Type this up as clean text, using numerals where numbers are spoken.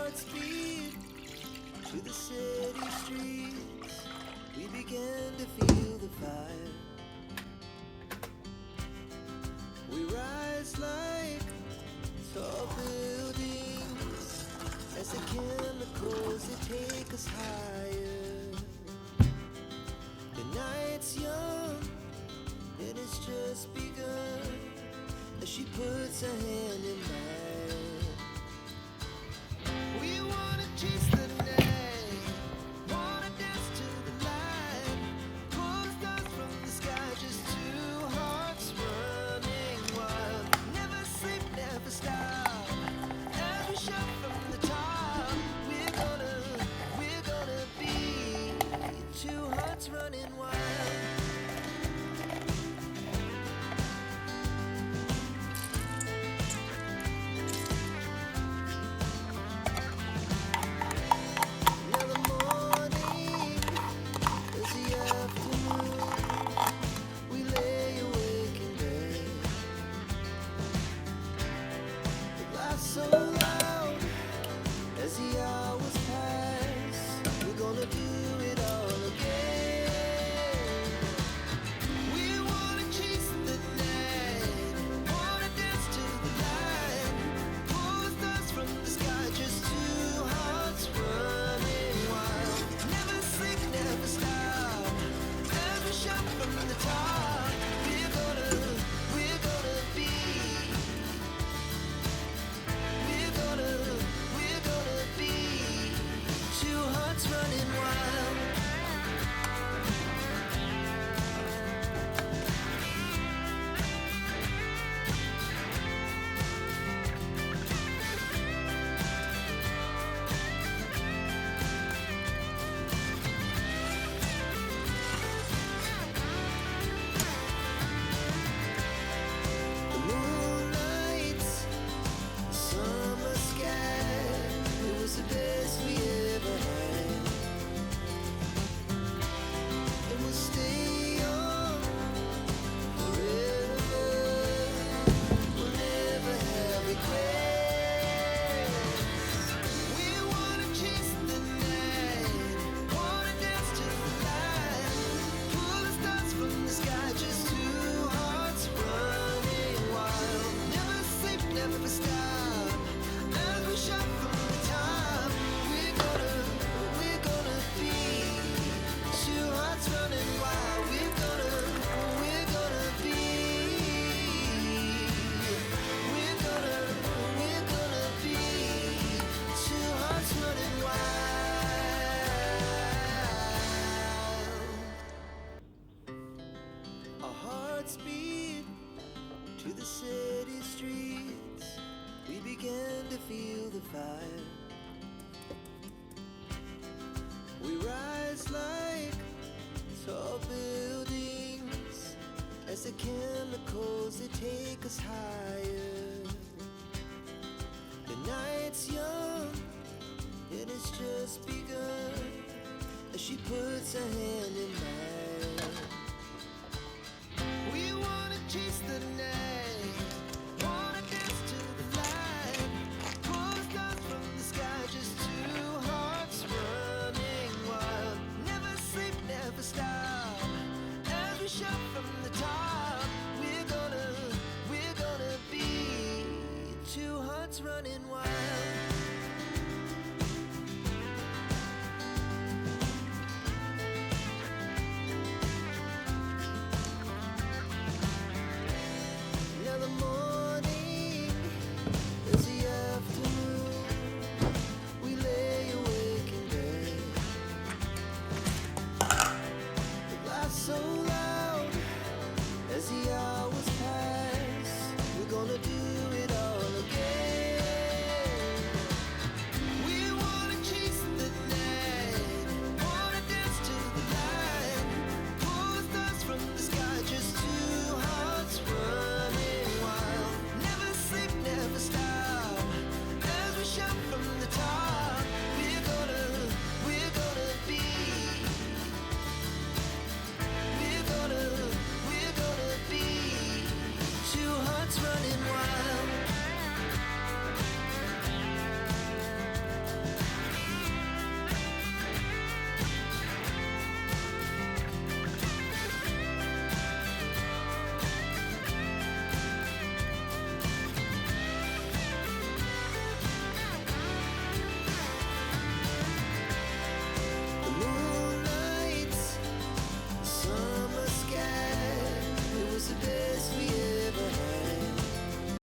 hearts beat to the city streets. We began to feel the fire. We rise like tall buildings as the chemicals they take us higher. The night's young and it's just begun as she puts her hand in mine. We wanna chase the night, wanna dance to the light, pull the stars from the sky, just two hearts running wild. Never sleep, never stop, as we shout from the top. We're gonna be two hearts running wild. So loud as the hours pass, we're gonna do it all again. We wanna chase the night, wanna dance to the light, pull the stars from the sky, just two hearts running wild. Never sleep, never stop, as we shout from the top. We're gonna be. We're gonna be two hearts running wild. The moonlight, summer sky, it was the best we ever had. And we'll stay on forever. We'll never have regrets. We wanna chase the night, wanna dance to the light, pull the stars from the sky, just two hearts running wild. Never sleep, never stop, as we shout from the top. We're gonna be two hearts running wild. We're gonna be. We're gonna be two hearts running wild. Our hearts beat to the city streets. We began to feel the fire. We rise like tall buildings as the chemicals they take us higher. The night's young and it's just begun as she puts her hand in mine. We wanna chase the night, wanna dance to the light, pull the stars from the sky, just two hearts running wild. Never sleep, never stop, as we shout from the top. We're gonna be two hearts running wild.